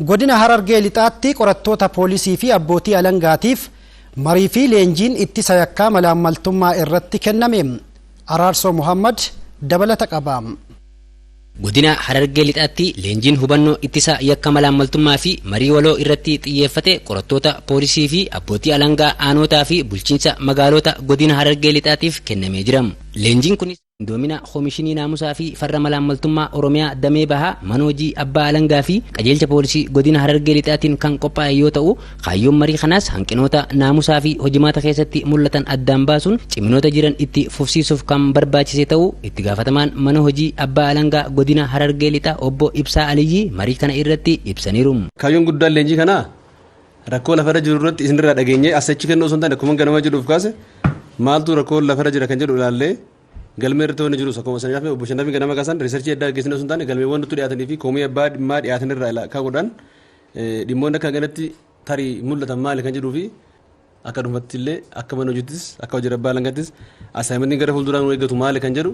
Godina Harargee lixaatti qorattoota poolisii fi abbootii alangaatiif marii fi leenjiin ittisa yakkaa malaammaltummaa irratti kenname. Araarsoo Muhammad dabalata qaba. Godina Harargee lixaatti leenjiin hubannoo ittisa yakka malaammaltummaa fi marii waloo irratti xiyyeeffate qorattoota poolisii fi abbootii alangaa aanotaa fi bulchiinsa magaalota godina Harargee lixaatiif kennamee jira. Leenjiin kunis doomina Koomishinii Naamusaa fi Farra Malaammaltummaa Oromiyaa Damee Bahaa mana hojii abbaa alangaa fi qajeelcha poolisii godina Harargee lixaatiin kan qophaa'e yoo ta'u, kaayyoon marii kanaas hanqinoota naamusaa fi hojimaata keessatti mul'atan addaan baasuun ciminoota jiran itti fufsiisuuf kan barbaachise ta'uu itti gaafatamaan mana hojii abbaa alangaa godina Harargee lixaa obbo Ibsaa Aliyyi marii kana irratti ibsaniiru. Kaayyoon guddaan leenjii kanaa rakkoo lafarra jiru irratti isinirraa dhageenyee asachi kennuu osoo hin taane akkuma ganama jedhuuf kaase maaltu rakkoo lafarra jira kan jedhu ilaallee galmee irratti waan jiru akkuma sanyaaf obbo Shannafi ganama kaasan riisarchii adda gaggeessine osoo hin taane galmeewwan nutti dhiyaatanii fi koomii abbaa dhimmaa dhiyaatan irraa kaa'uudhaan dhimmoonni akka kanatti tarii mul'atan maali kan jedhuu fi akka dhumatti illee akka mana hojiittis akka hojii abbaa alangaattis asaayimentiin gara fuulduraan eeggatu maali kan jedhu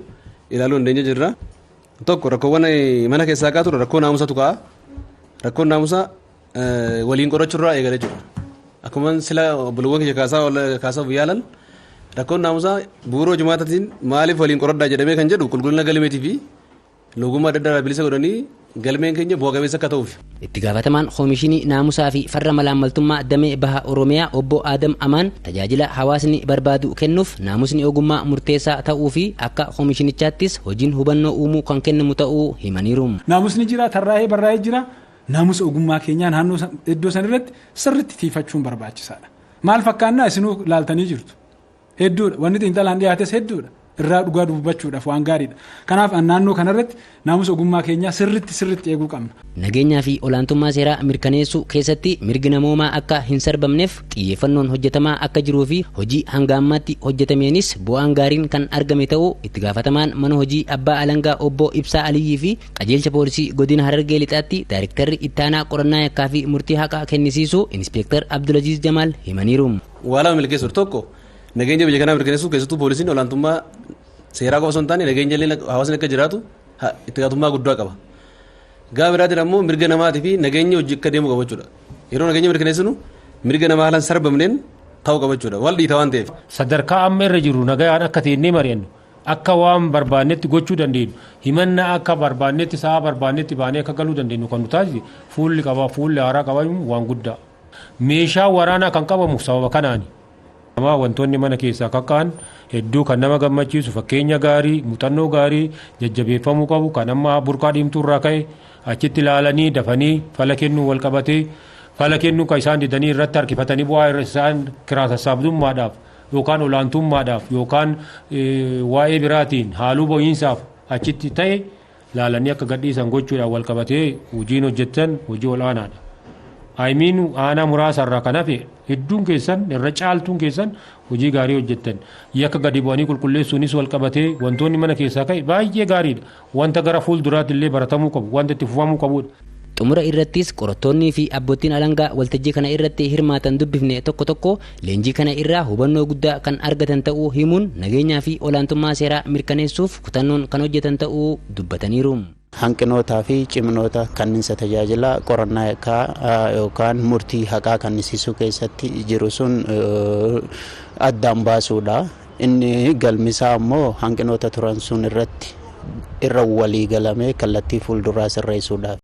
ilaaluu dandeenya jirra. Tokko rakkoowwan mana keessaa kaatu rakkoo naamusatu ka'a. Rakkoon naamusaa waliin qorachuurraa eegalee jiru. Akkuma sila bulawwan kiyya kaasaa yaalan rakkoon naamusaa bu'uura hojimaataatiin maaliif waliin qoradhaa jedhamee kan jedhu qulqullina galmeetii fi logummaa adda addaa bilisa godhanii galmeen keenya bu'a qabeessa akka ta'uuf. Itti gaafatamaan Koomishinii Naamusaa fi Farra Malaammaltummaa Damee Bahaa Oromiyaa obbo Adam Amaan tajaajila hawaasni barbaadu kennuuf naamusni ogummaa murteessaa ta'uu fi akka koomishinichaattis hojiin hubannoo uumuu kan kennamu ta'uu himaniiru. Naamusni jira, tarraa'ee barraa'ee jira. Naamusa ogummaa keenyaa naannoo iddoo san irratti sirriitti tiifachuun barbaachisaadha. Maal fakkaannaa isinuu laaltanii jirtu? Hedduudha. Wanti xiinxalaan dhiyaates hedduudha. Irraa dhugaa dubbachuudhaaf waan gaariidha. Kanaaf naannoo kanarratti naamusa ogummaa keenyaa sirriitti eeguu qabna. Nageenyaa fi olaantummaa seeraa mirkaneessuu keessatti mirgi namoomaa akka hin sarbamneef xiyyeeffannoon hojjetamaa akka jiruu fi hojii hanga ammaatti hojjetameenis bu'aan gaariin kan argame ta'uu itti gaafatamaan mana hojii abbaa alangaa obbo Ibsaa Aliyyii fi qajeelcha poolisii godina Harargee lixaatti daayirektarri ittaanaa qorannaa yakkaa fi murtii haqaa kennisiisuu Inspektar Abdulaziz Jamaal himaniiru. Waalama milkeessu tokko nageenya biyya kanaa mirkaneessuu keessattuu poolisiin olaantummaa seeraa qofa osoo hin taane nageenya illee hawaasni akka jiraatu itti gaafatamummaa guddaa qaba. Gaafa biraatiin ammoo mirga namaatii fi nageenya hojii akka deemu qaba jechuudha. Yeroo nageenya mirkaneessinu mirga namaa haalaan sarbamneen ta'uu qaba jechuudha. Wal dhiita waan ta'eef. Sadarkaa amma irra jiru nagaan akka teennee mari'annu akka waan barbaannetti gochuu dandeenyu himannaa akka barbaannetti sa'a barbaannetti baanee akka galuu dandeenyu kan nu taasise fuulli haaraa qabamu waan guddaa. Meeshaa waraanaa kan qabamu sababa kanaani. Wantoonni mana keessaa kakka'an hedduu kan nama gammachiisu fakkeenya gaarii muuxannoo gaarii jajjabeeffamuu qabu kan amma burqaa diimtuu irraa ka'e achitti ilaalanii dafanii fala kennuu wal qabatee fala kennuu kan isaan didanii irratti harkifatanii bu'aa isaan kiraa sassaabdummaadhaaf yookaan olaantummaadhaaf yookaan waa'ee biraatiin haaluu bohiinsaaf achitti ta'e ilaalanii akka gadhiisan gochuudhaan wal qabatee hojiin hojjetan hojii olaanaadha. Aimiin aanaa muraasa irraa kan hafe hedduun keessan irra caaltuun keessan hojii gaarii hojjettan yakka gadi bu'anii qulqulleessuunis wal qabatee wantoonni mana keessaa ka'e baay'ee gaariidha. Wanta gara fuulduraatti illee baratamuu qabu wanta itti fufamuu qabudha. Xumura irrattis qorattoonnii fi abbootiin alangaa waltajjii kana irratti hirmaatan dubbifne tokko leenjii kana irraa hubannoo guddaa kan argatan ta'uu himuun nageenyaa fi olaantummaa seeraa mirkaneessuuf kutannoon kan hojjetan ta'uu dubbataniiru. Hanqinootaa fi ciminoota kanniinsa tajaajila qorannaa yakkaa yookaan murtii haqaa kannisiisuu keessatti jiru sun addaan baasuudha. Inni galmisaa ammoo hanqinoota turan sun irra walii galamee kallattii fuulduraa sirreessuudhaaf.